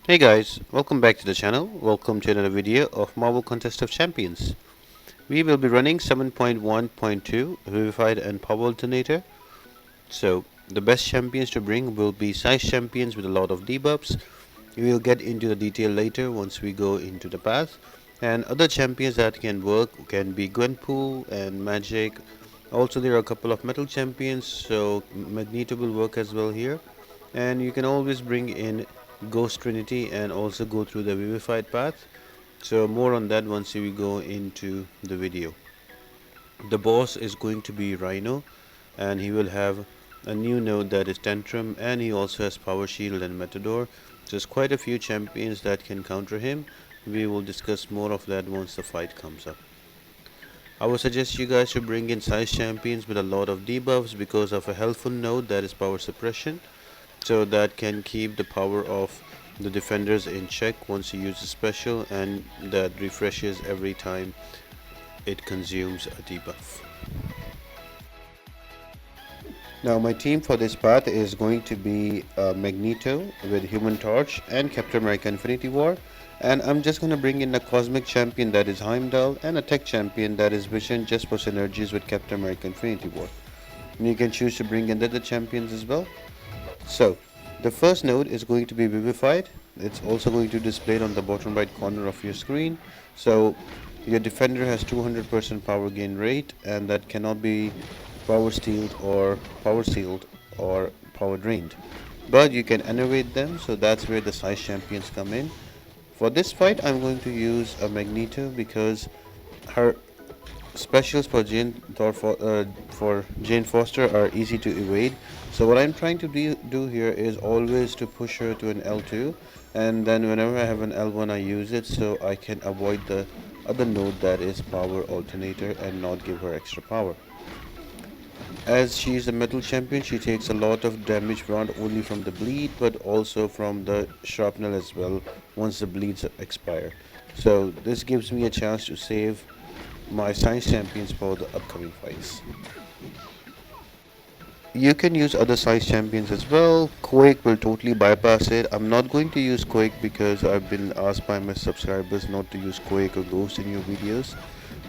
Hey guys, welcome back to the channel. Welcome to another video of Marvel Contest of Champions. We will be running 7.1.2 Vivified and Power Alternator. So the best champions to bring will be size champions with a lot of debuffs. We will get into the detail later once we go into the path. And other champions that can work can be Gwenpool and Magic. Also there are a couple of metal champions, so Magneto will work as well here. And you can always bring in Ghost Trinity and also go through the Vivified path. So more on that once we go into the video. The boss is going to be Rhino, and he will have a new node that is Tantrum, and he also has Power Shield and Matador. So there's quite a few champions that can counter him. We will discuss more of that once the fight comes up. I would suggest you guys to bring in size champions with a lot of debuffs because of a helpful node that is power suppression, so that can keep the power of the defenders in check once you use a special, and that refreshes every time it consumes a debuff. Now my team for this path is going to be Magneto with Human Torch and Captain America Infinity War, and I'm just going to bring in a Cosmic Champion that is Heimdall and a Tech Champion that is Vision, just for synergies with Captain America Infinity War. And you can choose to bring in other champions as well. So the first node is going to be Vivified. It's also going to display it on the bottom right corner of your screen. So your defender has 200% power gain rate, and that cannot be power stealed or power drained. But you can innovate them, so that's where the size champions come in. For this fight, I'm going to use a Magneto because her specials for for Jane Foster are easy to evade. So what I'm trying to do here is always to push her to an L2, and then whenever I have an L1 I use it so I can avoid the other node that is Power Alternator and not give her extra power. As she is a metal champion, she takes a lot of damage not only from the bleed but also from the shrapnel as well once the bleeds expire. So this gives me a chance to save my science champions for the upcoming fights. You can use other size champions as well. Quake will totally bypass it. I'm not going to use Quake because I've been asked by my subscribers not to use Quake or Ghost in your videos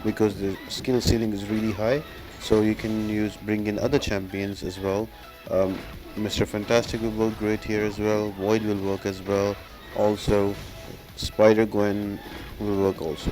because the skill ceiling is really high. So you can bring in other champions as well. Mr. Fantastic will work great here as well. Void will work as well. Also, Spider Gwen will work also.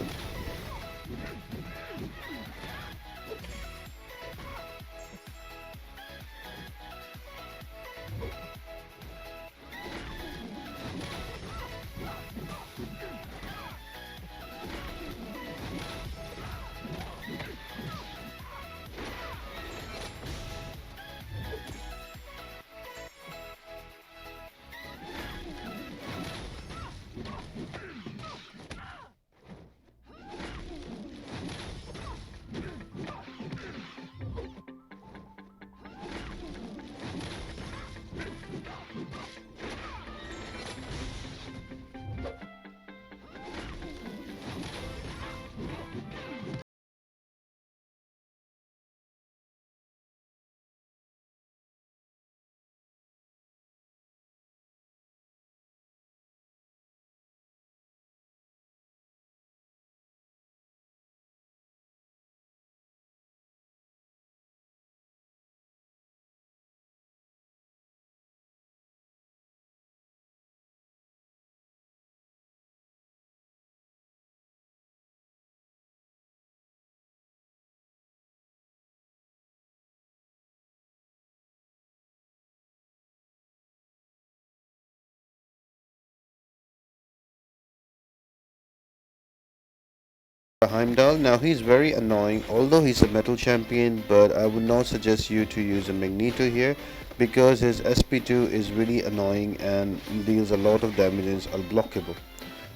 Heimdall. Now he's very annoying, although he's a metal champion, but I would not suggest you to use a Magneto here because his SP2 is really annoying and deals a lot of damage and is unblockable.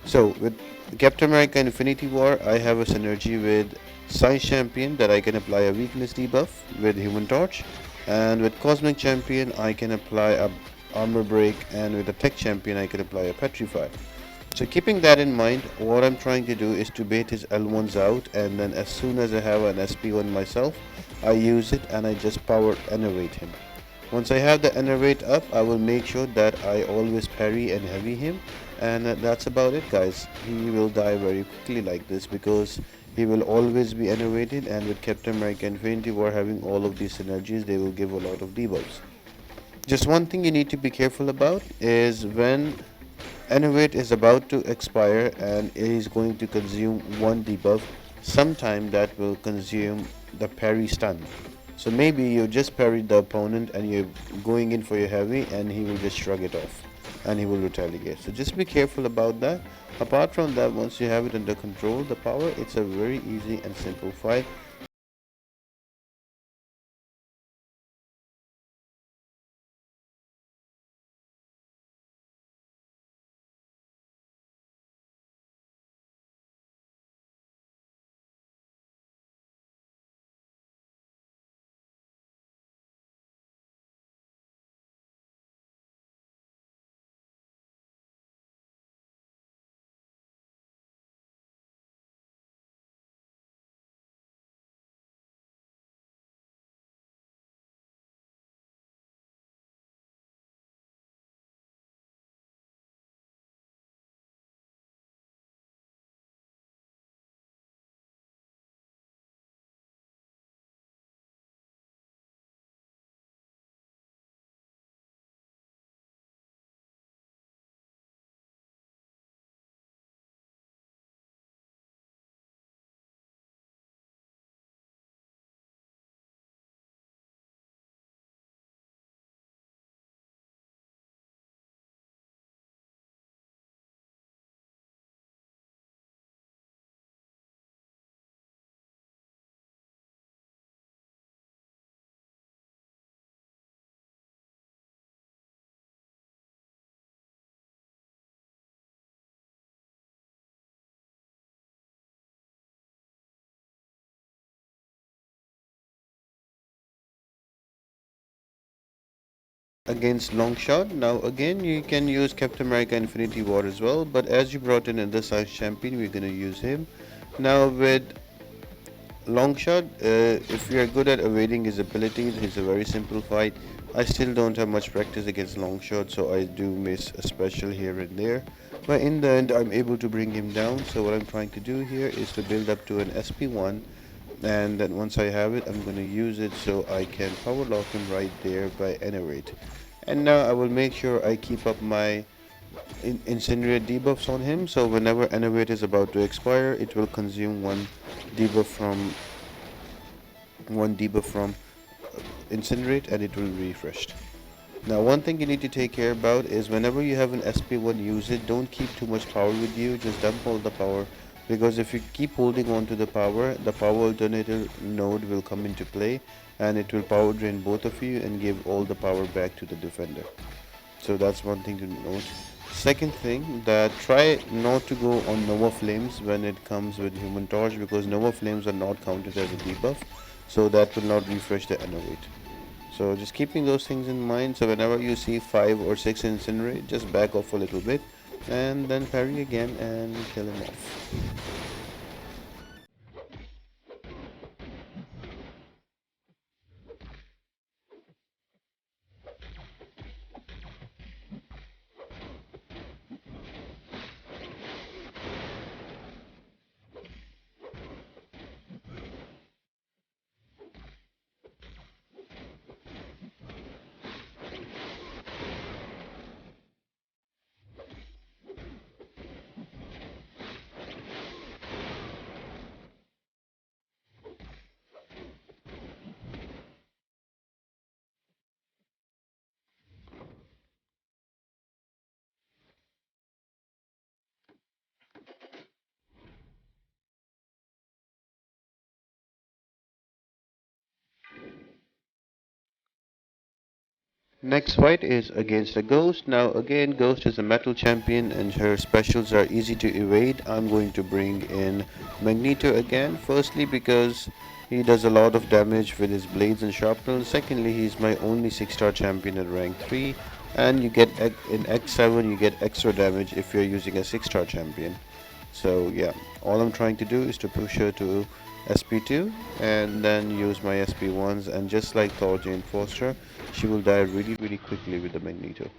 So with Captain America Infinity War, I have a synergy with Science Champion that I can apply a weakness debuff with Human Torch, and with Cosmic Champion I can apply a armor break, and with the Tech Champion I can apply a Petrify. So keeping that in mind, what I'm trying to do is to bait his L1s out, and then as soon as I have an SP1 myself, I use it and I just power enervate him. Once I have the enervate up, I will make sure that I always parry and heavy him, And that's about it, guys. He will die very quickly like this because he will always be enervated, and with Captain America Infinity War having all of these synergies, they will give a lot of debuffs. Just one thing you need to be careful about is when Enervate is about to expire and it is going to consume one debuff, sometime that will consume the parry stun. So maybe you just parried the opponent and you're going in for your heavy and he will just shrug it off and he will retaliate. So just be careful about that. Apart from that, once you have it under control, the power, it's a very easy and simple fight. Against Longshot. Now again you can use Captain America Infinity War as well, but as you brought in the size champion, we're gonna use him. Now with Longshot, if you are good at evading his abilities, it's a very simple fight. I still don't have much practice against Longshot, so I do miss a special here and there. But in the end, I'm able to bring him down. So what I'm trying to do here is to build up to an SP1, and then once I have it, I'm going to use it so I can power lock him right there by Enerate. And now I will make sure I keep up my incinerate debuffs on him, so whenever Enerate is about to expire, it will consume debuff from one debuff from incinerate and it will be refreshed. Now one thing you need to take care about is whenever you have an SP1, use it. Don't keep too much power with you, just dump all the power, because if you keep holding on to the power alternator node will come into play and it will power drain both of you and give all the power back to the defender. So that's one thing to note. Second thing, that try not to go on Nova Flames when it comes with Human Torch, because Nova Flames are not counted as a debuff, so that will not refresh the Innovate. So just keeping those things in mind, so whenever you see 5 or 6 Incinerate, just back off a little bit and then parry again and kill him off. Next fight is against a Ghost. Now again, Ghost is a metal champion and her specials are easy to evade. I'm going to bring in Magneto again. Firstly because he does a lot of damage with his blades and sharpnels. Secondly, he's my only 6-star champion at rank 3. And you get in X7 you get extra damage if you're using a 6-star champion. So yeah, all I'm trying to do is to push her to SP2 and then use my SP1s, and just like Thor Jane Foster, she will die really quickly with the Magneto.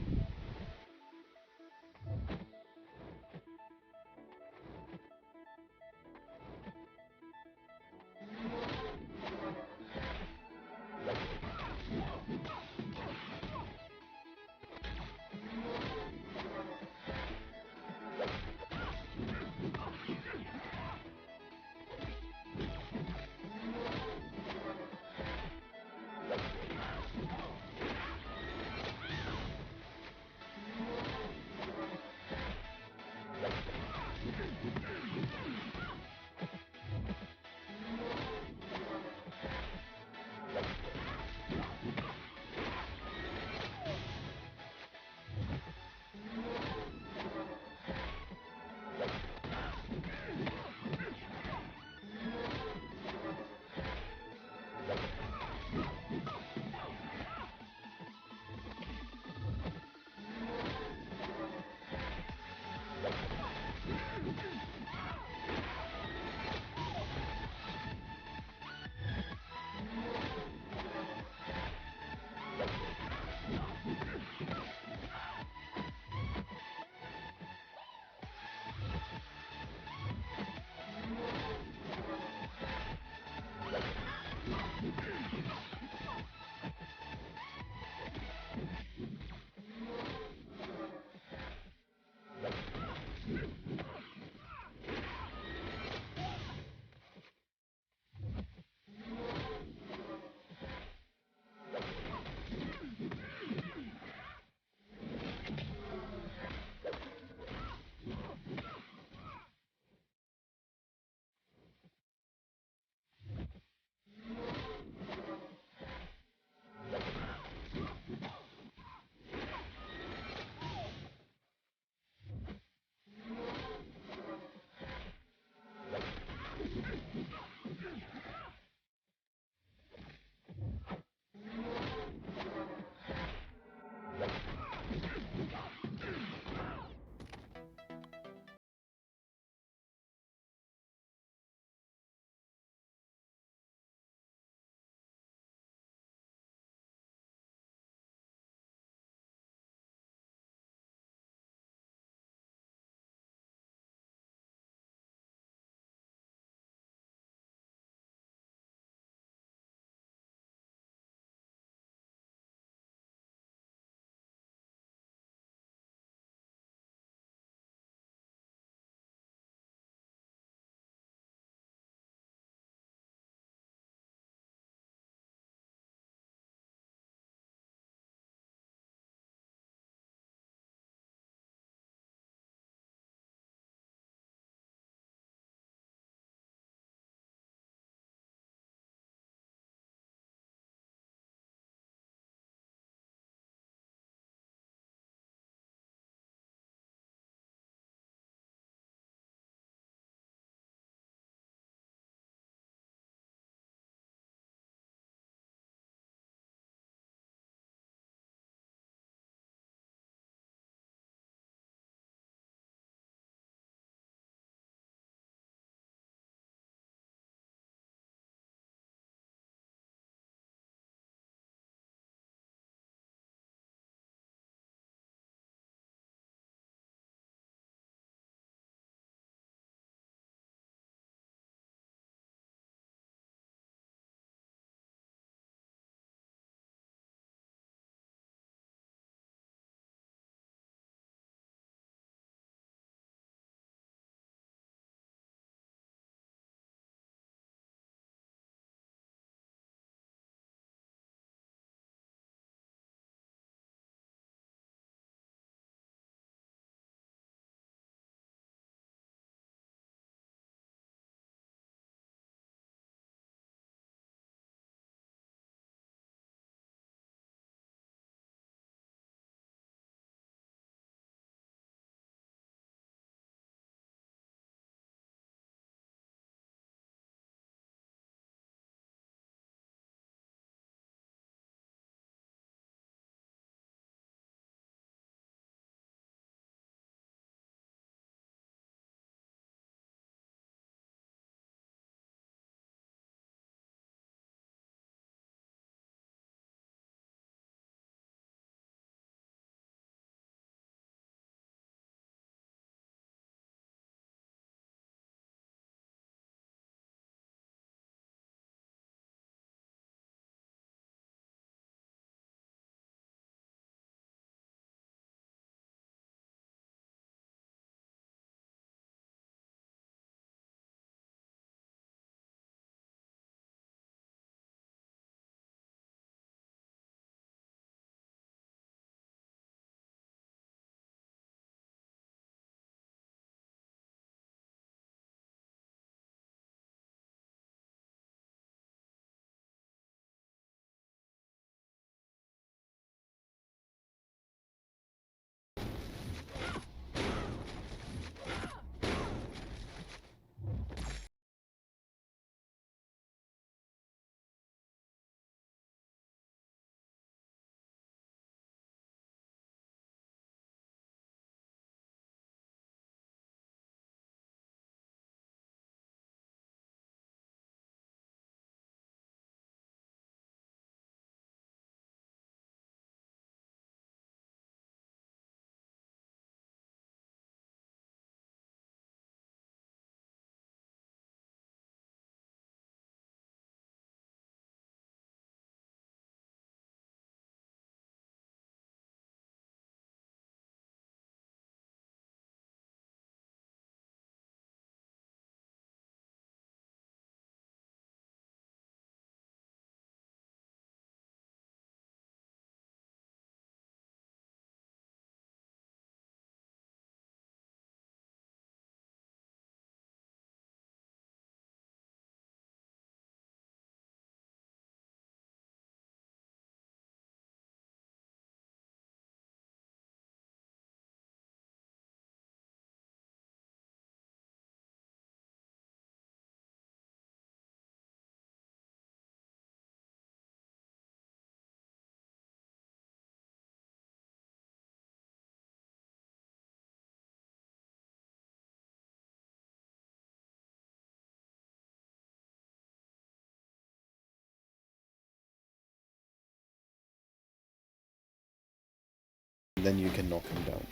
then you can knock him down.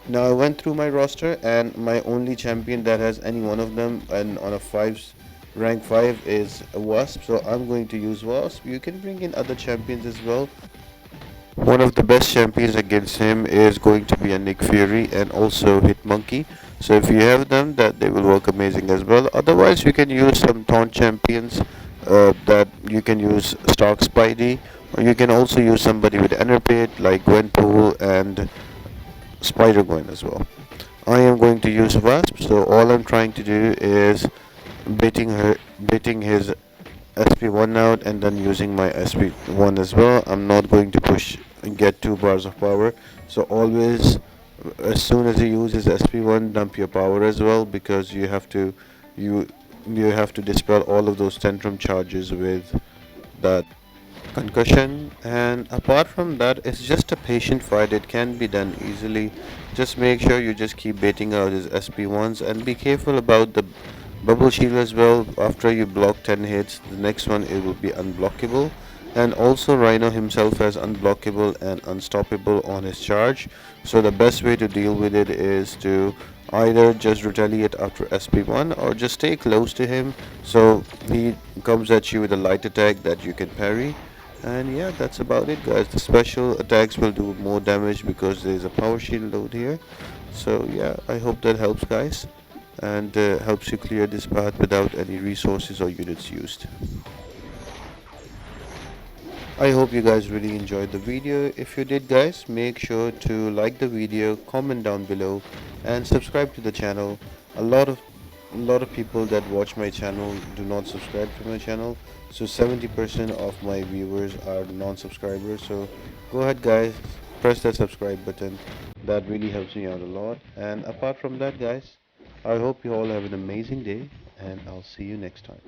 Now I went through my roster, and my only champion that has any one of them and on a rank 5 is a Wasp, so I'm going to use Wasp. You can bring in other champions as well. One of the best champions against him is going to be a Nick Fury and also Hitmonkey. So if you have them, that they will work amazing as well. Otherwise, you can use some taunt champions that you can use Stark Spidey, or you can also use somebody with Enerpit like Gwenpool and Spider-Gwen as well. I am going to use Wasp, so all I'm trying to do is baiting his SP1 out and then using my SP1 as well. I'm not going to push and get 2 bars of power, so always as soon as you use his SP1, dump your power as well, because you you have to dispel all of those tantrum charges with that concussion. And apart from that, it's just a patient fight. It can be done easily. Just make sure you just keep baiting out his SP1s and be careful about the bubble shield as well. After you block 10 hits, the next one it will be unblockable. And also Rhino himself has unblockable and unstoppable on his charge, so the best way to deal with it is to either just retaliate after SP1 or just stay close to him so he comes at you with a light attack that you can parry. And yeah, that's about it guys. The special attacks will do more damage because there is a power shield load here. So yeah, I hope that helps guys, and helps you clear this path without any resources or units used. I hope you guys really enjoyed the video. If you did guys, make sure to like the video, comment down below and subscribe to the channel. A lot of people that watch my channel do not subscribe to my channel, so 70% of my viewers are non-subscribers. So go ahead guys, press that subscribe button. That really helps me out a lot. And apart from that guys, I hope you all have an amazing day, and I'll see you next time.